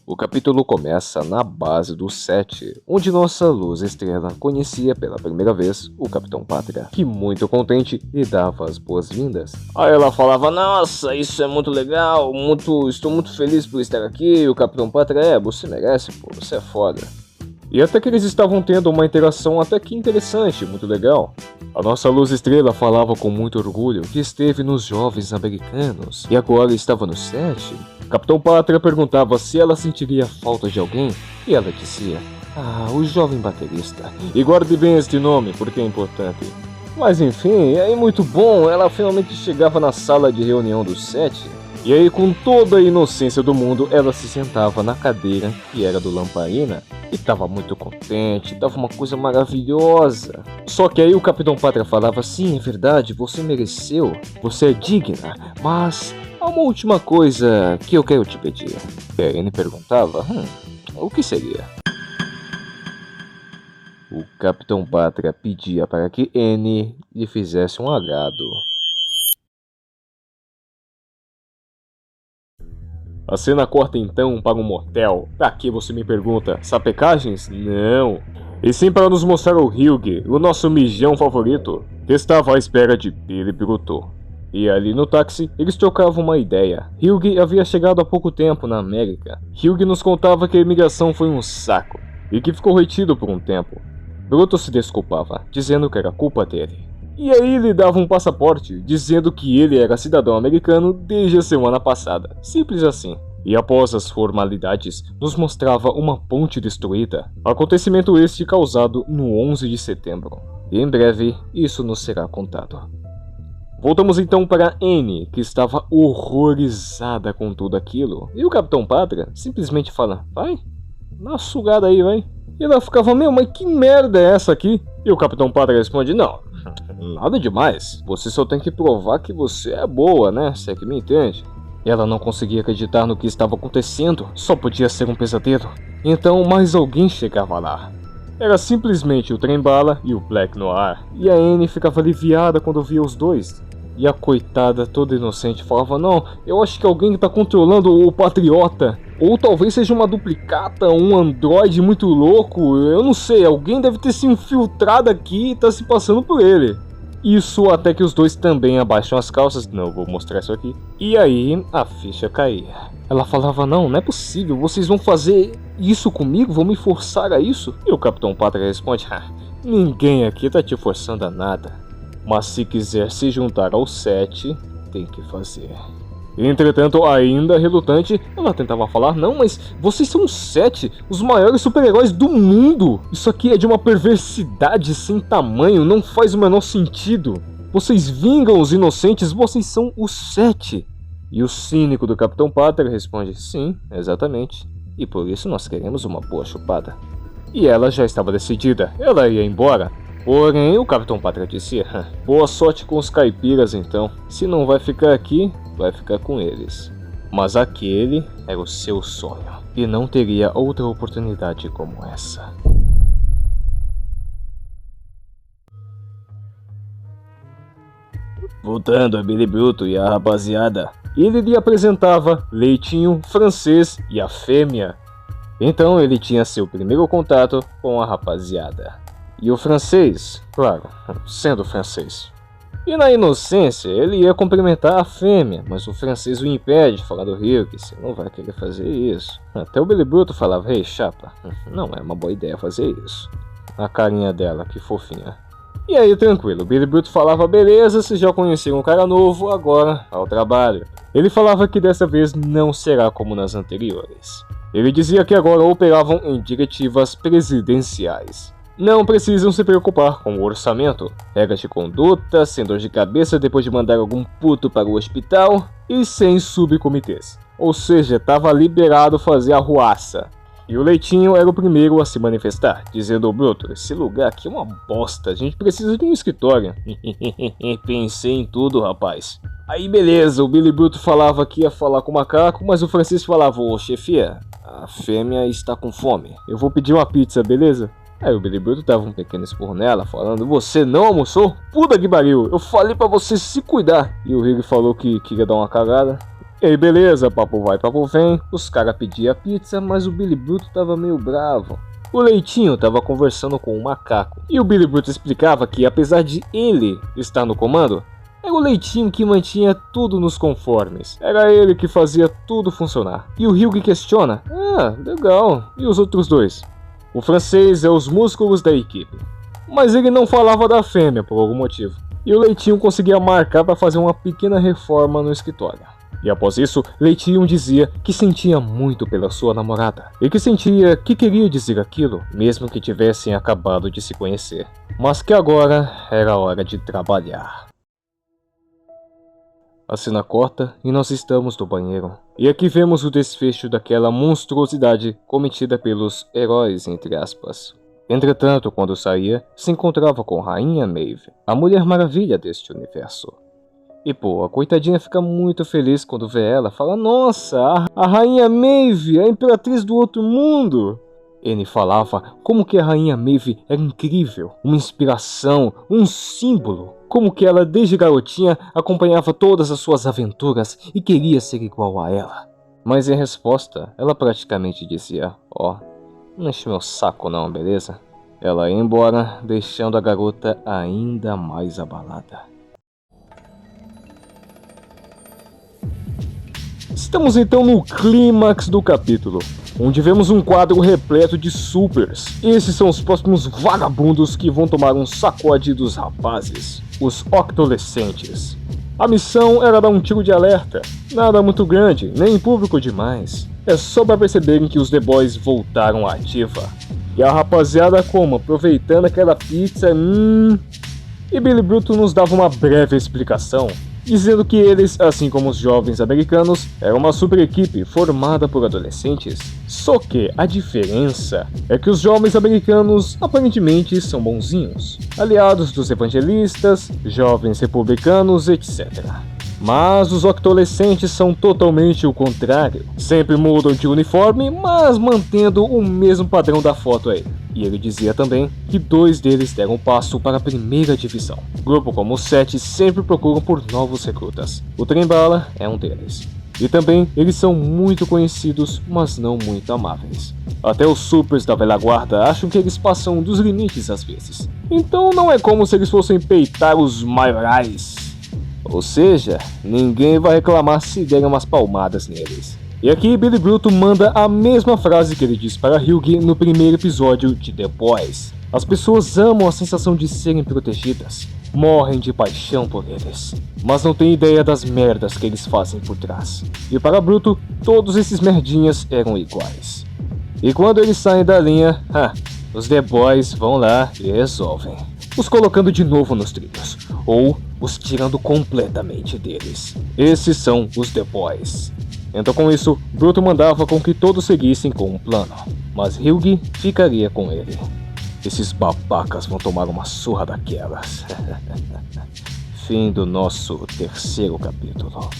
O capítulo começa na base do 7, onde nossa luz estrela conhecia pela primeira vez o Capitão Pátria, que muito contente lhe dava as boas-vindas. Aí ela falava: nossa, isso é muito legal, estou muito feliz por estar aqui. E o Capitão Pátria: você merece, pô, você é foda. E até que eles estavam tendo uma interação até que interessante, muito legal. A nossa luz estrela falava com muito orgulho que esteve nos Jovens Americanos e agora estava no 7. Capitão Pátria perguntava se ela sentiria falta de alguém e ela dizia: o jovem baterista. E guarde bem este nome porque é importante. Mas enfim, aí muito bom, ela finalmente chegava na sala de reunião do 7. E aí, com toda a inocência do mundo, ela se sentava na cadeira que era do Lamparina e tava muito contente, tava uma coisa maravilhosa. Só que aí o Capitão Pátria falava: sim, é verdade, você mereceu, você é digna, mas há uma última coisa que eu quero te pedir. E a Anne perguntava: o que seria? O Capitão Pátria pedia para que Anne lhe fizesse um agrado. A cena corta então para um motel. Aqui você me pergunta: sapecagens? Não. E sim para nos mostrar o Hugh, o nosso mijão favorito, que estava à espera de Billy Bruto. E ali no táxi, eles trocavam uma ideia. Hugh havia chegado há pouco tempo na América. Hugh nos contava que a imigração foi um saco e que ficou retido por um tempo. Bruto se desculpava, dizendo que era culpa dele. E aí lhe dava um passaporte, dizendo que ele era cidadão americano desde a semana passada. Simples assim. E após as formalidades, nos mostrava uma ponte destruída. Acontecimento este causado no 11 de setembro. E em breve, isso nos será contado. Voltamos então para Anne, que estava horrorizada com tudo aquilo. E o Capitão Pátria simplesmente fala: vai, dá uma sugada aí, vai. E ela ficava: meu, mas que merda é essa aqui? E o Capitão Pátria responde: não, nada demais. Você só tem que provar que você é boa, né? Você é que me entende. Ela não conseguia acreditar no que estava acontecendo. Só podia ser um pesadelo. Então mais alguém chegava lá. Era simplesmente o Trem-Bala e o Black Noir. E a Anne ficava aliviada quando via os dois. E a coitada, toda inocente, falava: não, eu acho que alguém está controlando o Patriota. Ou talvez seja uma duplicata, um androide muito louco, eu não sei, alguém deve ter se infiltrado aqui e está se passando por ele. Isso até que os dois também abaixam as calças, não vou mostrar isso aqui. E aí a ficha caía. Ela falava: não é possível, vocês vão fazer isso comigo, vão me forçar a isso? E o Capitão Pátria responde: ninguém aqui tá te forçando a nada. Mas se quiser se juntar ao 7, tem que fazer. Entretanto, ainda relutante, ela tentava falar: não, mas vocês são os 7, os maiores super-heróis do mundo. Isso aqui é de uma perversidade sem tamanho, não faz o menor sentido. Vocês vingam os inocentes, vocês são os 7. E o cínico do Capitão Pátria responde: sim, exatamente. E por isso nós queremos uma boa chupada. E ela já estava decidida, ela ia embora. Porém, o Capitão Pátria disse: boa sorte com os caipiras então. Se não vai ficar aqui, vai ficar com eles. Mas aquele era o seu sonho. E não teria outra oportunidade como essa. Voltando a Billy Bruto e a rapaziada, ele lhe apresentava Leitinho, Francês e a Fêmea. Então ele tinha seu primeiro contato com a rapaziada. E o Francês, claro, sendo francês. E na inocência ele ia cumprimentar a Fêmea, mas o Francês o impede, falando: Hugh, você não vai querer fazer isso. Até o Billy Bruto falava: ei, chapa, não é uma boa ideia fazer isso. A carinha dela, que fofinha. E aí tranquilo, o Billy Bruto falava: beleza, vocês já conheceram um cara novo, agora ao trabalho. Ele falava que dessa vez não será como nas anteriores. Ele dizia que agora operavam em diretivas presidenciais. Não precisam se preocupar com o orçamento, regras de conduta, sem dor de cabeça depois de mandar algum puto para o hospital e sem subcomitês. Ou seja, estava liberado fazer a ruaça. E o Leitinho era o primeiro a se manifestar, dizendo ao Bruto: esse lugar aqui é uma bosta, a gente precisa de um escritório. Pensei em tudo, rapaz. Aí beleza, o Billy Bruto falava que ia falar com o macaco, mas o Francisco falava: ô chefia, a fêmea está com fome, eu vou pedir uma pizza, beleza? Aí o Billy Bruto dava um pequeno esporro nela, falando: você não almoçou? Puta que pariu, eu falei pra você se cuidar. E o Hugh falou que queria dar uma cagada. E aí beleza, papo vai, papo vem, os caras pediam pizza, mas o Billy Bruto tava meio bravo. O Leitinho tava conversando com o macaco, e o Billy Bruto explicava que apesar de ele estar no comando, era o Leitinho que mantinha tudo nos conformes. Era ele que fazia tudo funcionar. E o Hugh questiona: ah, legal, e os outros dois? O francês é os músculos da equipe. Mas ele não falava da fêmea por algum motivo. E o Leitinho conseguia marcar para fazer uma pequena reforma no escritório. E após isso, Leitinho dizia que sentia muito pela sua namorada. E que sentia que queria dizer aquilo, mesmo que tivessem acabado de se conhecer. Mas que agora era hora de trabalhar. A cena corta e nós estamos no banheiro. E aqui vemos o desfecho daquela monstruosidade cometida pelos heróis, entre aspas. Entretanto, quando saía, se encontrava com Rainha Maeve, a Mulher Maravilha deste universo. E pô, a coitadinha fica muito feliz quando vê ela, fala: nossa, a Rainha Maeve, a Imperatriz do Outro Mundo! Ele falava como que a Rainha Maeve era incrível, uma inspiração, um símbolo. Como que ela desde garotinha acompanhava todas as suas aventuras e queria ser igual a ela. Mas em resposta, ela praticamente dizia: ó, não enche meu saco não, beleza? Ela ia embora, deixando a garota ainda mais abalada. Estamos então no clímax do capítulo, onde vemos um quadro repleto de supers. Esses são os próximos vagabundos que vão tomar um sacode dos rapazes, os octolescentes. A missão era dar um tiro de alerta, nada muito grande, nem público demais. É só para perceberem que os The Boys voltaram à ativa. E a rapaziada como? Aproveitando aquela pizza, E Billy Bruto nos dava uma breve explicação, dizendo que eles, assim como os jovens americanos, eram uma super equipe formada por adolescentes. Só que a diferença é que os jovens americanos aparentemente são bonzinhos, aliados dos evangelistas, jovens republicanos, etc. Mas os octolescentes são totalmente o contrário. Sempre mudam de uniforme, mas mantendo o mesmo padrão da foto aí. E ele dizia também que 2 deles deram passo para a primeira divisão. Grupo como o 7 sempre procuram por novos recrutas. O Trem-Bala é um deles. E também eles são muito conhecidos, mas não muito amáveis. Até os supers da velha guarda acham que eles passam dos limites às vezes. Então não é como se eles fossem peitar os maiorais. Ou seja, ninguém vai reclamar se derem umas palmadas neles. E aqui Billy Bruto manda a mesma frase que ele disse para Hugh no primeiro episódio de The Boys. As pessoas amam a sensação de serem protegidas, morrem de paixão por eles, mas não têm ideia das merdas que eles fazem por trás. E para Bruto, todos esses merdinhas eram iguais. E quando eles saem da linha, os The Boys vão lá e resolvem, os colocando de novo nos trilhos, ou os tirando completamente deles. Esses são os The Boys. Então com isso, Bruto mandava com que todos seguissem com um plano, mas Hugh ficaria com ele. Esses babacas vão tomar uma surra daquelas. Fim do nosso terceiro capítulo.